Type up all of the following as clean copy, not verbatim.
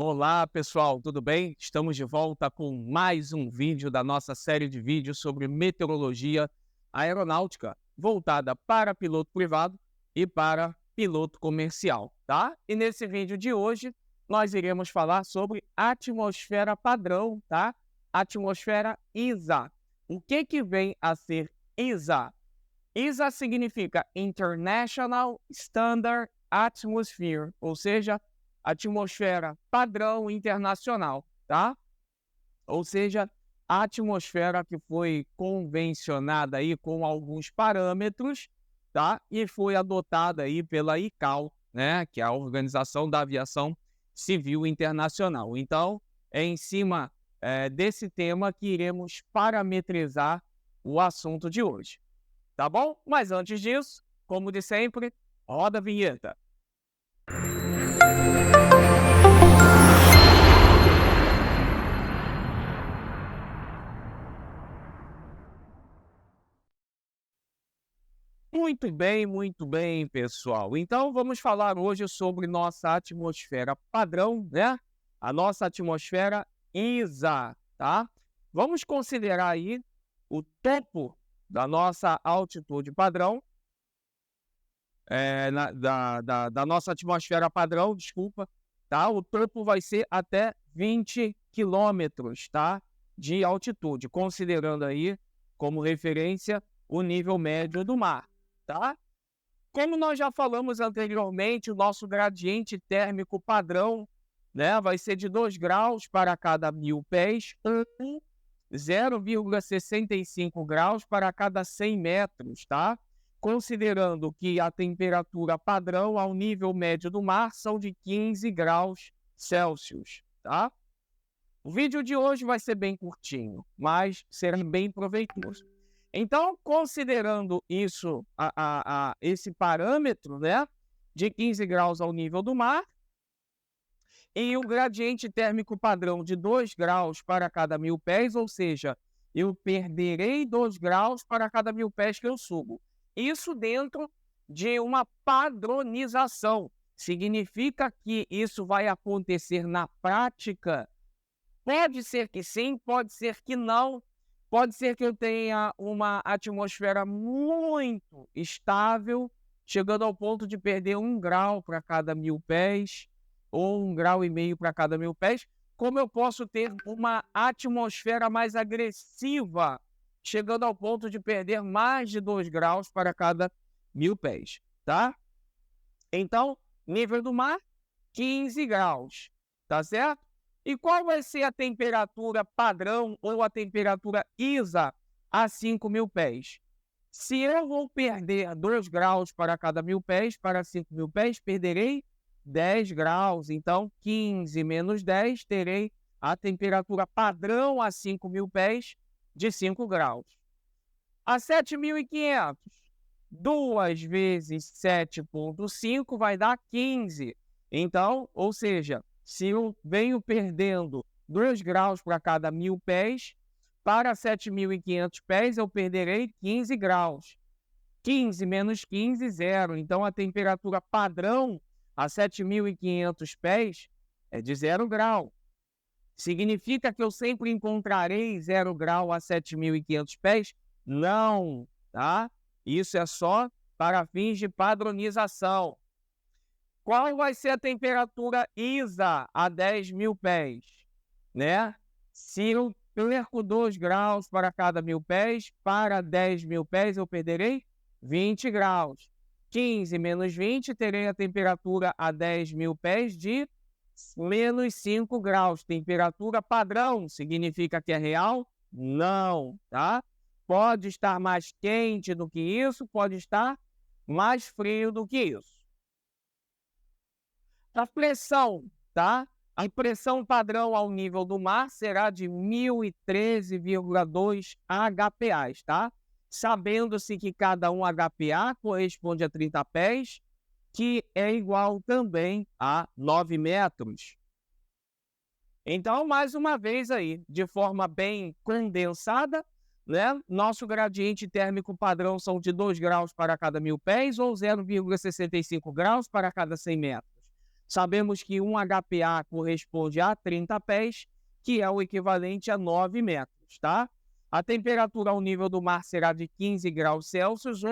Olá, pessoal, tudo bem? Estamos de volta com mais um vídeo da nossa série de vídeos sobre meteorologia aeronáutica, voltada para piloto privado e para piloto comercial, tá? E nesse vídeo de hoje, nós iremos falar sobre atmosfera padrão, tá? Atmosfera ISA. O que vem a ser ISA? ISA significa International Standard Atmosphere, ou seja, atmosfera padrão internacional, tá? Ou seja, a atmosfera que foi convencionada aí com alguns parâmetros, tá? E foi adotada aí pela ICAO, né? Que é a Organização da Aviação Civil Internacional. Então, é em cima desse tema que iremos parametrizar o assunto de hoje, tá bom? Mas antes disso, como de sempre, roda a vinheta. Muito bem, pessoal. Então, vamos falar hoje sobre nossa atmosfera padrão, né? A nossa atmosfera ISA, tá? Vamos considerar aí o topo da nossa altitude padrão, da nossa atmosfera padrão, desculpa, tá? O topo vai ser até 20 quilômetros, tá? De altitude, considerando aí como referência o nível médio do mar, tá? Como nós já falamos anteriormente, o nosso gradiente térmico padrão, né, vai ser de 2 graus para cada 1.000 pés, 0,65 graus para cada 100 metros, tá? Considerando que a temperatura padrão ao nível médio do mar são de 15 graus Celsius, tá? O vídeo de hoje vai ser bem curtinho, mas será bem proveitoso. Então, considerando isso, esse parâmetro, né, de 15 graus ao nível do mar, e o gradiente térmico padrão de 2 graus para cada 1.000 pés, ou seja, eu perderei 2 graus para cada 1.000 pés que eu subo. Isso dentro de uma padronização. Significa que isso vai acontecer na prática? Pode ser que sim, pode ser que não. Pode ser que eu tenha uma atmosfera muito estável, chegando ao ponto de perder 1 grau para cada 1.000 pés, ou 1,5 grau para cada 1.000 pés, como eu posso ter uma atmosfera mais agressiva, chegando ao ponto de perder mais de 2 graus para cada 1.000 pés, tá? Então, nível do mar, 15 graus, tá certo? E qual vai ser a temperatura padrão ou a temperatura ISA a 5.000 pés? Se eu vou perder 2 graus para cada 1.000 pés, para 5.000 pés, perderei 10 graus. Então, 15 menos 10, terei a temperatura padrão a 5.000 pés de 5 graus. A 7.500, 2 vezes 7,5 vai dar 15. Então, ou seja, se eu venho perdendo 2 graus para cada 1.000 pés, para 7.500 pés eu perderei 15 graus. 15 menos 15, 0. Então, a temperatura padrão a 7.500 pés é de 0 grau. Significa que eu sempre encontrarei 0 grau a 7.500 pés? Não, tá? Isso é só para fins de padronização. Qual vai ser a temperatura ISA a 10.000 pés? Né? Se eu perco 2 graus para cada 1.000 pés, para 10.000 pés eu perderei 20 graus. 15 menos 20, terei a temperatura a 10.000 pés de menos 5 graus. Temperatura padrão, significa que é real? Não, tá? Pode estar mais quente do que isso, pode estar mais frio do que isso. A pressão, tá? A pressão padrão ao nível do mar será de 1.013,2 HPAs, tá? Sabendo-se que cada um HPA corresponde a 30 pés, que é igual também a 9 metros. Então, mais uma vez aí, de forma bem condensada, né? Nosso gradiente térmico padrão são de 2 graus para cada 1.000 pés ou 0,65 graus para cada 100 metros. Sabemos que um HPA corresponde a 30 pés, que é o equivalente a 9 metros, tá? A temperatura ao nível do mar será de 15 graus Celsius ou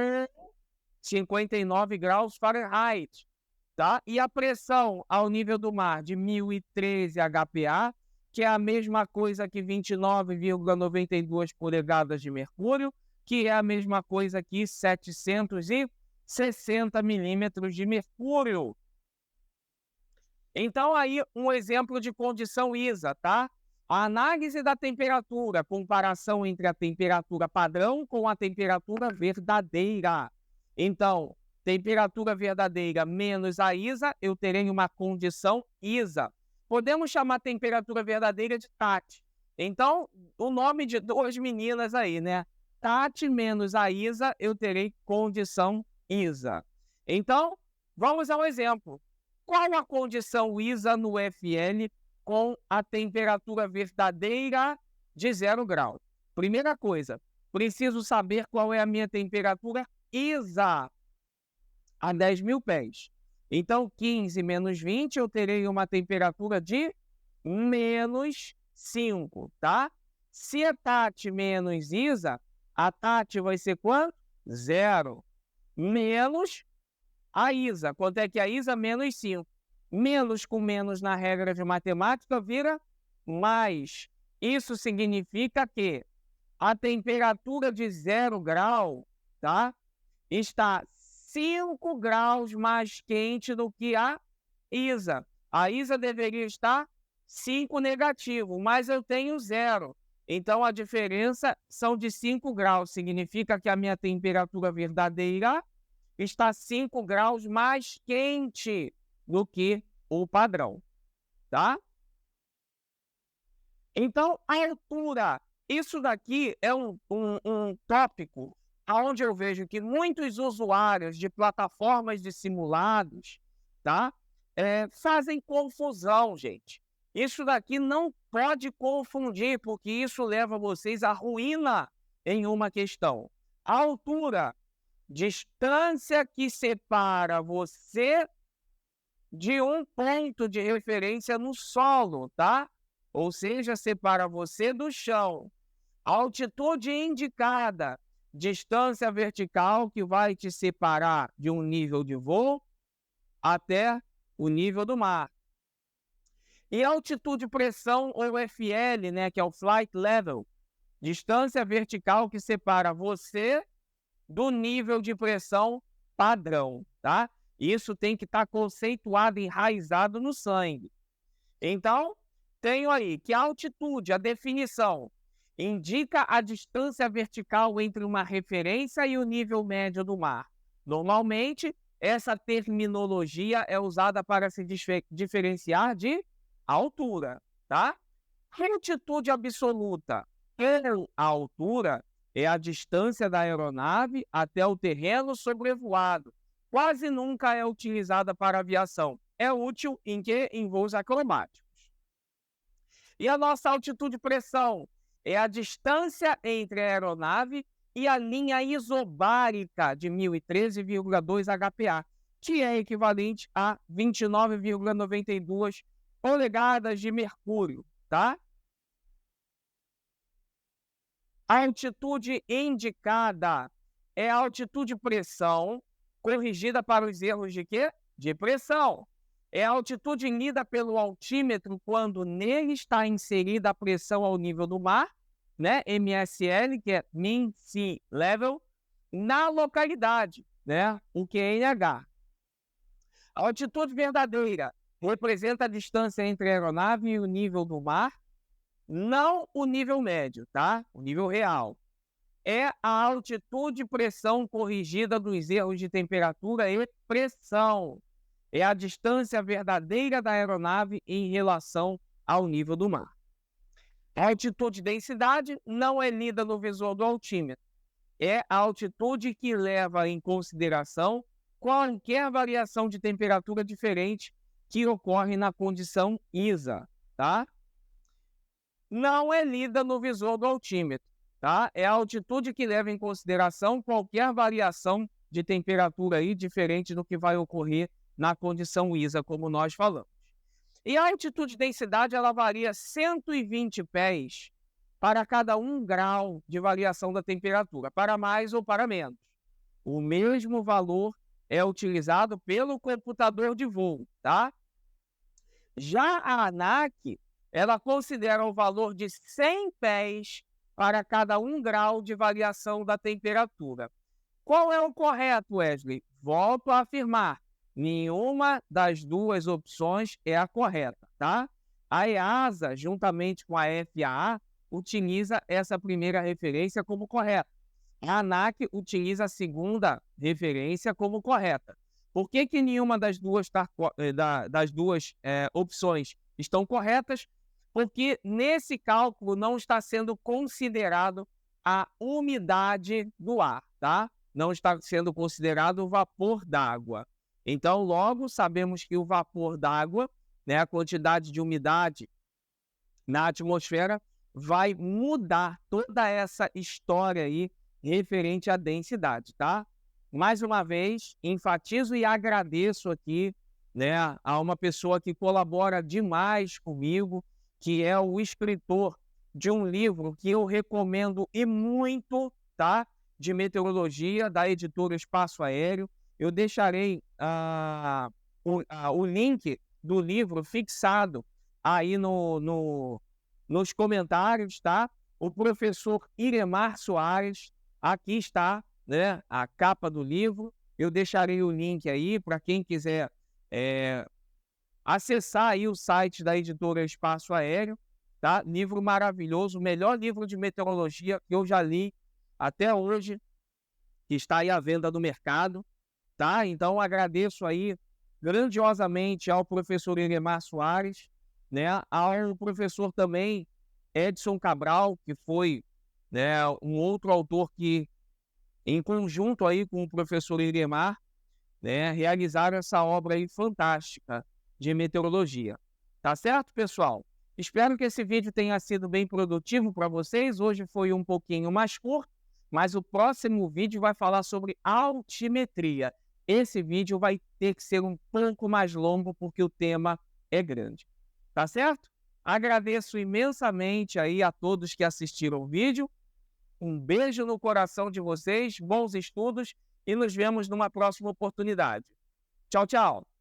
59 graus Fahrenheit, tá? E a pressão ao nível do mar de 1013 HPA, que é a mesma coisa que 29,92 polegadas de mercúrio, que é a mesma coisa que 760 milímetros de mercúrio. Então, aí, um exemplo de condição ISA, tá? A análise da temperatura, comparação entre a temperatura padrão com a temperatura verdadeira. Então, temperatura verdadeira menos a ISA, eu terei uma condição ISA. Podemos chamar temperatura verdadeira de TAT. Então, o nome de duas meninas aí, né? TAT menos a ISA, eu terei condição ISA. Então, vamos ao exemplo. Qual a condição ISA no FL com a temperatura verdadeira de 0 grau? Primeira coisa, preciso saber qual é a minha temperatura ISA a 10.000 pés. Então, 15 menos 20, eu terei uma temperatura de menos 5, tá? Se é TAT menos ISA, a TAT vai ser quanto? 0. Menos a ISA. Quanto é que a ISA? Menos 5. Menos com menos na regra de matemática vira mais. Isso significa que a temperatura de 0 grau, tá? Está 5 graus mais quente do que a ISA. A ISA deveria estar 5 negativo, mas eu tenho 0. Então, a diferença são de 5 graus. Significa que a minha temperatura verdadeira está 5 graus mais quente do que o padrão, tá? Então, a altura. Isso daqui é um tópico onde eu vejo que muitos usuários de plataformas de simulados, tá? Fazem confusão, gente. Isso daqui não pode confundir, porque isso leva vocês à ruína em uma questão. A altura, distância que separa você de um ponto de referência no solo, tá? Ou seja, separa você do chão. Altitude indicada, distância vertical que vai te separar de um nível de voo até o nível do mar. E altitude pressão ou FL, né, que é o Flight Level, distância vertical que separa você do nível de pressão padrão, tá? Isso tem que estar conceituado, enraizado no sangue. Então, tenho aí que a altitude, a definição, indica a distância vertical entre uma referência e o nível médio do mar. Normalmente, essa terminologia é usada para se diferenciar de altura, tá? Altitude absoluta ou a altura é a distância da aeronave até o terreno sobrevoado. Quase nunca é utilizada para aviação. É útil em que? Em voos acromáticos. E a nossa altitude pressão é a distância entre a aeronave e a linha isobárica de 1013,2 HPA, que é equivalente a 29,92 polegadas de mercúrio, tá? A altitude indicada é a altitude pressão corrigida para os erros de quê? De pressão. É a altitude lida pelo altímetro quando nele está inserida a pressão ao nível do mar, né? MSL, que é Mean Sea Level, na localidade, né? O QNH. A altitude verdadeira representa a distância entre a aeronave e o nível do mar, não o nível médio, tá? O nível real. É a altitude e pressão corrigida dos erros de temperatura e pressão. É a distância verdadeira da aeronave em relação ao nível do mar. A altitude e densidade não é lida no visor do altímetro. É a altitude que leva em consideração qualquer variação de temperatura diferente que ocorre na condição ISA, tá? Não é lida no visor do altímetro, tá? É a altitude que leva em consideração qualquer variação de temperatura aí diferente do que vai ocorrer na condição ISA, como nós falamos. E a altitude-densidade ela varia 120 pés para cada 1 grau de variação da temperatura, para mais ou para menos. O mesmo valor é utilizado pelo computador de voo, tá? Já a ANAC, ela considera o valor de 100 pés para cada 1 grau de variação da temperatura. Qual é o correto, Wesley? Volto a afirmar, nenhuma das duas opções é a correta, tá? A EASA, juntamente com a FAA, utiliza essa primeira referência como correta. A ANAC utiliza a segunda referência como correta. Por que nenhuma das duas, opções estão corretas? Porque nesse cálculo não está sendo considerado a umidade do ar, tá? Não está sendo considerado o vapor d'água. Então, logo, sabemos que o vapor d'água, né, a quantidade de umidade na atmosfera, vai mudar toda essa história aí referente à densidade, tá? Mais uma vez, enfatizo e agradeço aqui, né, a uma pessoa que colabora demais comigo, que é o escritor de um livro que eu recomendo e muito, tá? De meteorologia, da editora Espaço Aéreo. Eu deixarei o link do livro fixado aí nos comentários, tá? O professor Iremar Soares, aqui está, né, a capa do livro. Eu deixarei o link aí para quem quiser acessar aí o site da editora Espaço Aéreo, tá? Livro maravilhoso, o melhor livro de meteorologia que eu já li até hoje, que está aí à venda no mercado, tá? Então agradeço aí grandiosamente ao professor Iremar Soares, né? Ao professor também Edson Cabral, que foi, né, um outro autor que, em conjunto aí com o professor Iremar, né, realizaram essa obra aí fantástica de meteorologia. Tá certo, pessoal? Espero que esse vídeo tenha sido bem produtivo para vocês. Hoje foi um pouquinho mais curto, mas o próximo vídeo vai falar sobre altimetria. Esse vídeo vai ter que ser um pouco mais longo, porque o tema é grande. Tá certo? Agradeço imensamente aí a todos que assistiram o vídeo. Um beijo no coração de vocês, bons estudos e nos vemos numa próxima oportunidade. Tchau, tchau!